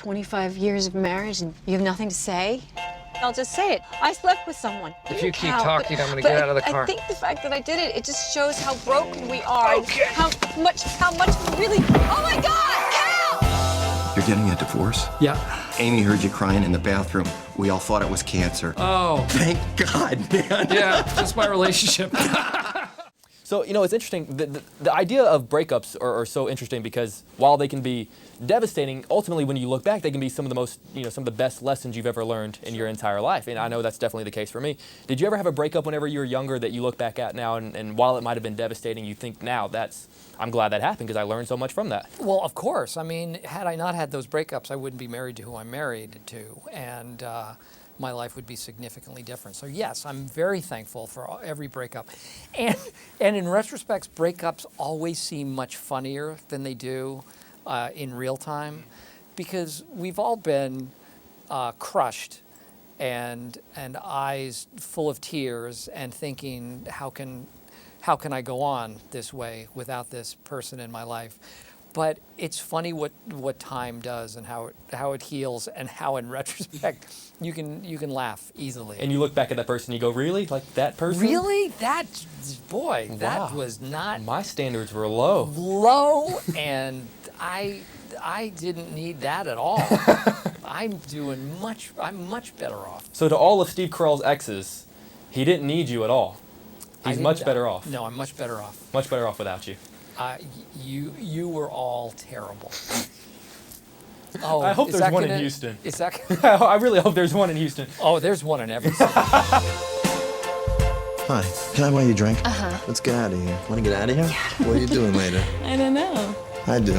25 years of marriage and you have nothing to say? I'll just say it. I slept with someone. If you keep talking, I'm gonna get out of the car. I think the fact that I did it, it just shows how broken we are. Okay. And how much we really, oh my God, Carell! You're getting a divorce? Yeah. Amy heard you crying in the bathroom. We all thought it was cancer. Oh. Thank God, man. Yeah, just my relationship. So, you know, it's interesting. The idea of breakups are so interesting because while they can be devastating, ultimately when you look back, they can be some of the most, some of the best lessons you've ever learned in your entire life. And I know that's definitely the case for me. Did you ever have a breakup whenever you were younger that you look back at now and while it might have been devastating, you think now I'm glad that happened because I learned so much from that? Well, of course. I mean, had I not had those breakups, I wouldn't be married to who I'm married to. And my life would be significantly different. So yes, I'm very thankful for every breakup. And in retrospect, breakups always seem much funnier than they do in real time because we've all been crushed and eyes full of tears and thinking, how can I go on this way without this person in my life? But it's funny what time does and how it heals and how in retrospect you can laugh easily. And you look back at that person and you go, really? Like that person? Really? That Wow. was not My standards were low. low, and I didn't need that at all. I'm much better off. So to all of Steve Carell's exes, he didn't need you at all. He's much better off. No, I'm much better off. Much better off without you. You were all terrible. Oh, I hope there's one in Houston. Is that? I really hope there's one in Houston. Oh, there's one in every city. Hi, can I buy you a drink? Let's get out of here. Want to get out of here? Yeah. What are you doing later? I don't know. I do.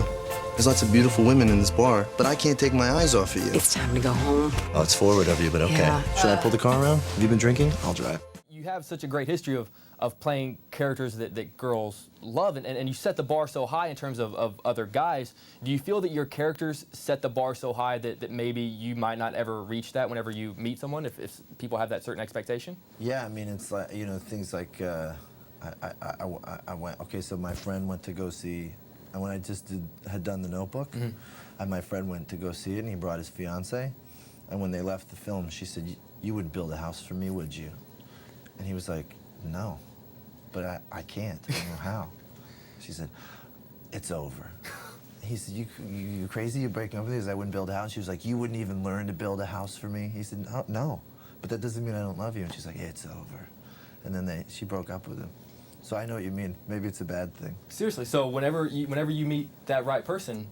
There's lots of beautiful women in this bar, but I can't take my eyes off of you. It's time to go home. Oh, it's forward of you, but okay. Yeah. Should I pull the car around? Have you been drinking? I'll drive. You have such a great history of playing characters that girls love, and you set the bar so high in terms of other guys. Do you feel that your characters set the bar so high that maybe you might not ever reach that whenever you meet someone, if people have that certain expectation? Yeah, I mean, it's like, things like, I went, okay, so my friend went to go see, and when I just had done The Notebook, and my friend went to go see it, and he brought his fiance, and when they left the film, she said, you wouldn't build a house for me, would you? And he was like, no, but I can't. I don't know how. She said, it's over. He said, you crazy? You're breaking up with me because I wouldn't build a house? She was like, you wouldn't even learn to build a house for me? He said, no, but that doesn't mean I don't love you. And she's like, it's over. And then she broke up with him. So I know what you mean. Maybe it's a bad thing. Seriously, so whenever you meet that right person,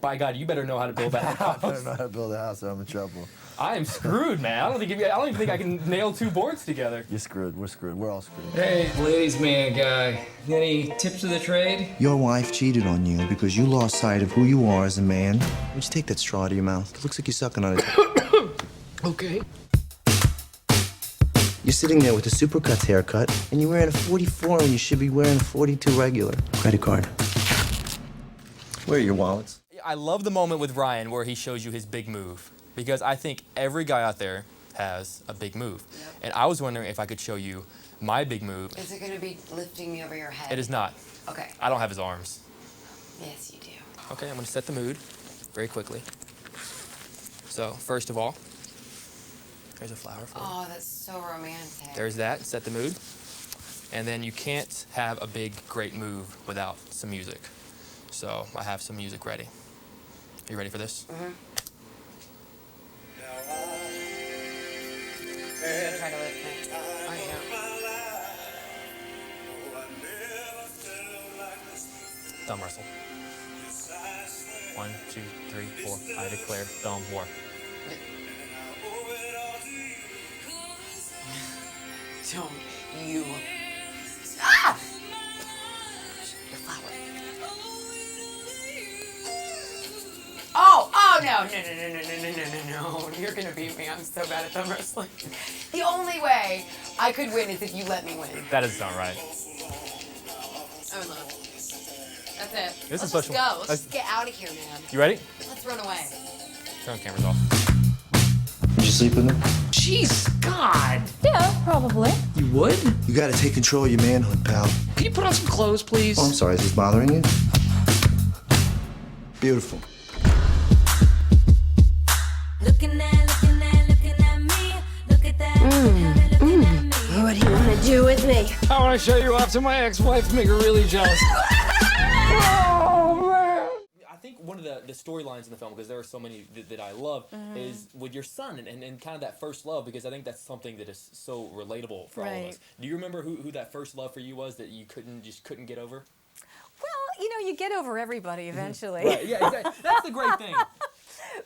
by God, you better know how to build that house. I don't know how to build a house, or I'm in trouble. I am screwed, man. I don't even think I can nail two boards together. You're screwed. We're screwed. We're all screwed. Hey, ladies' man guy. Any tips of the trade? Your wife cheated on you because you lost sight of who you are as a man. Why don't you take that straw out of your mouth? It looks like you're sucking on it. Okay. You're sitting there with a Supercuts haircut, and you're wearing a 44 when you should be wearing a 42 regular. Credit card. Where are your wallets? I love the moment with Ryan where he shows you his big move, because I think every guy out there has a big move. Yep. And I was wondering if I could show you my big move. Is it going to be lifting me over your head? It is not. Okay. I don't have his arms. Yes, you do. Okay, I'm going to set the mood very quickly. So, first of all, there's a flower for you. Oh, that's so romantic. There's that, set the mood. And then you can't have a big, great move without some music. So, I have some music ready. Are you ready for this? Mm-hmm. You're gonna try to lift me. Oh, yeah. Thumb wrestle. 1, 2, 3, 4. I declare thumb war. Don't you... Ah! Your flower. Oh, no. You're gonna beat me. I'm so bad at thumb wrestling. The only way I could win is if you let me win. That is not right. Oh, look. That's it. This is Let's just special. go. Let's just get out of here, man. You ready? Let's run away. Turn the cameras off. Did you sleep with him? Jeez, God. Yeah, probably. You would? You gotta take control of your manhood, pal. Can you put on some clothes, please? Oh, I'm sorry. Is this bothering you? Beautiful. I want to show you off to my ex-wife, make her really jealous. I think one of the storylines in the film, because there are so many that I love, is with your son and kind of that first love, because I think that's something that is so relatable for all of Right. us. Do you remember who that first love for you was that you couldn't get over? Well, you get over everybody eventually. Right, yeah, exactly. That's the great thing.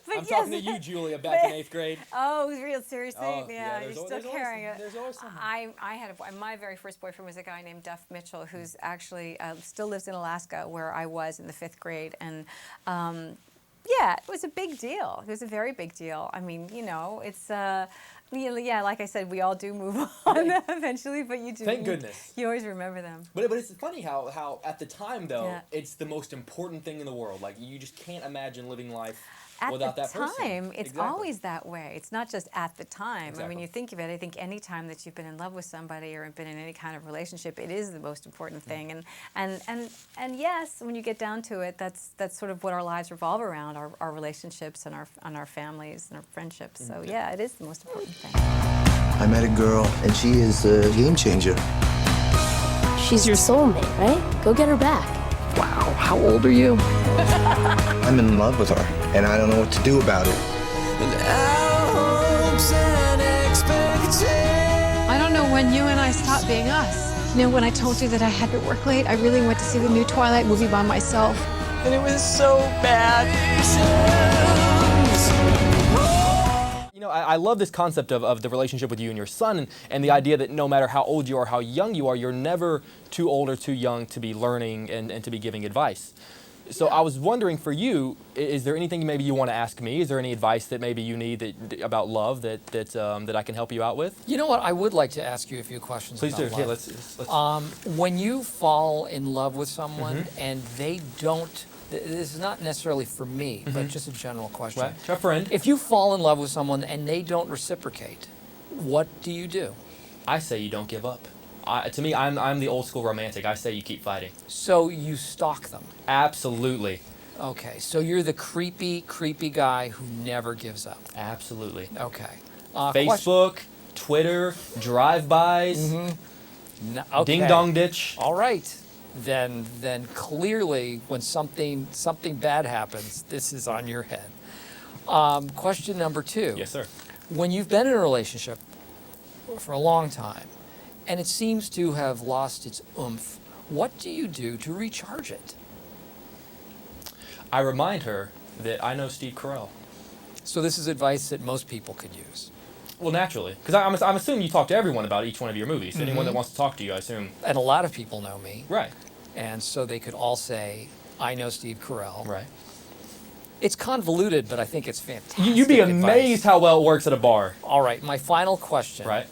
But I'm talking to you, Julia, back in 8th grade. Oh, real seriously? Oh, yeah, there's you're al- still there's always- carrying it. there's always something. I had my very first boyfriend was a guy named Duff Mitchell, who's actually still lives in Alaska, where I was in the 5th grade, and yeah, it was a big deal. It was a very big deal. I mean, it's yeah, like I said, we all do move on eventually, but you do. Thank goodness. You always remember them. But it's funny how at the time, though, Yeah. it's the most important thing in the world. Like, you just can't imagine living life At without the that person. time, it's Exactly. always that way. It's not just at the time. I Exactly. mean, you think of it, I think any time that you've been in love with somebody or been in any kind of relationship, it is the most important thing. And yes, when you get down to it, that's sort of what our lives revolve around, our relationships and our families and our friendships. So yeah, it is the most important thing. I met a girl, and she is a game changer. She's your soulmate, right? Go get her back. Wow, how old are you? I'm in love with her, and I don't know what to do about it. I don't know when you and I stopped being us. When I told you that I had to work late, I really went to see the new Twilight movie by myself. And it was so bad. I love this concept of the relationship with you and your son, and the idea that no matter how old you are, how young you are, you're never too old or too young to be learning and to be giving advice. So I was wondering, for you, is there anything maybe you want to ask me? Is there any advice that maybe you need about love that I can help you out with? You know what? I would like to ask you a few questions Please do. about Yeah, love. let's. When you fall in love with someone and they don't, this is not necessarily for me, but just a general question. Right. To a friend. If you fall in love with someone and they don't reciprocate, what do you do? I say you don't give up. To me, I'm the old school romantic. I say you keep fighting. So you stalk them. Absolutely. Okay, so you're the creepy guy who never gives up. Absolutely. Okay. Facebook, Twitter, drive-bys, Okay. ding dong ditch. All right. Then clearly, when something bad happens, this is on your head. Question number 2. Yes, sir. When you've been in a relationship for a long time, and it seems to have lost its oomph, what do you do to recharge it? I remind her that I know Steve Carell. So this is advice that most people could use. Well, naturally, because I'm assuming you talk to everyone about each one of your movies. Anyone that wants to talk to you, I assume. And a lot of people know me. Right. And so they could all say, I know Steve Carell. Right. It's convoluted, but I think it's fantastic. You'd be advice. amazed how well it works at a bar. All right, my final question. Right.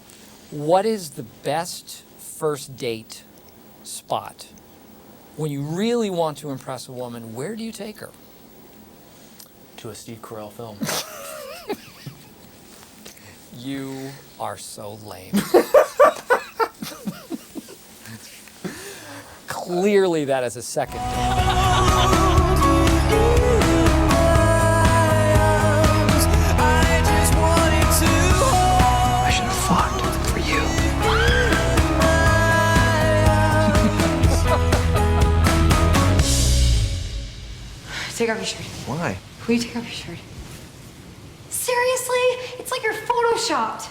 What is the best first date spot? When you really want to impress a woman, where do you take her? To a Steve Carell film. You are so lame. Clearly that is a second date. I should have fought for you. Take off your shirt. Why? Will you take off your shirt? Seriously? It's like you're photoshopped.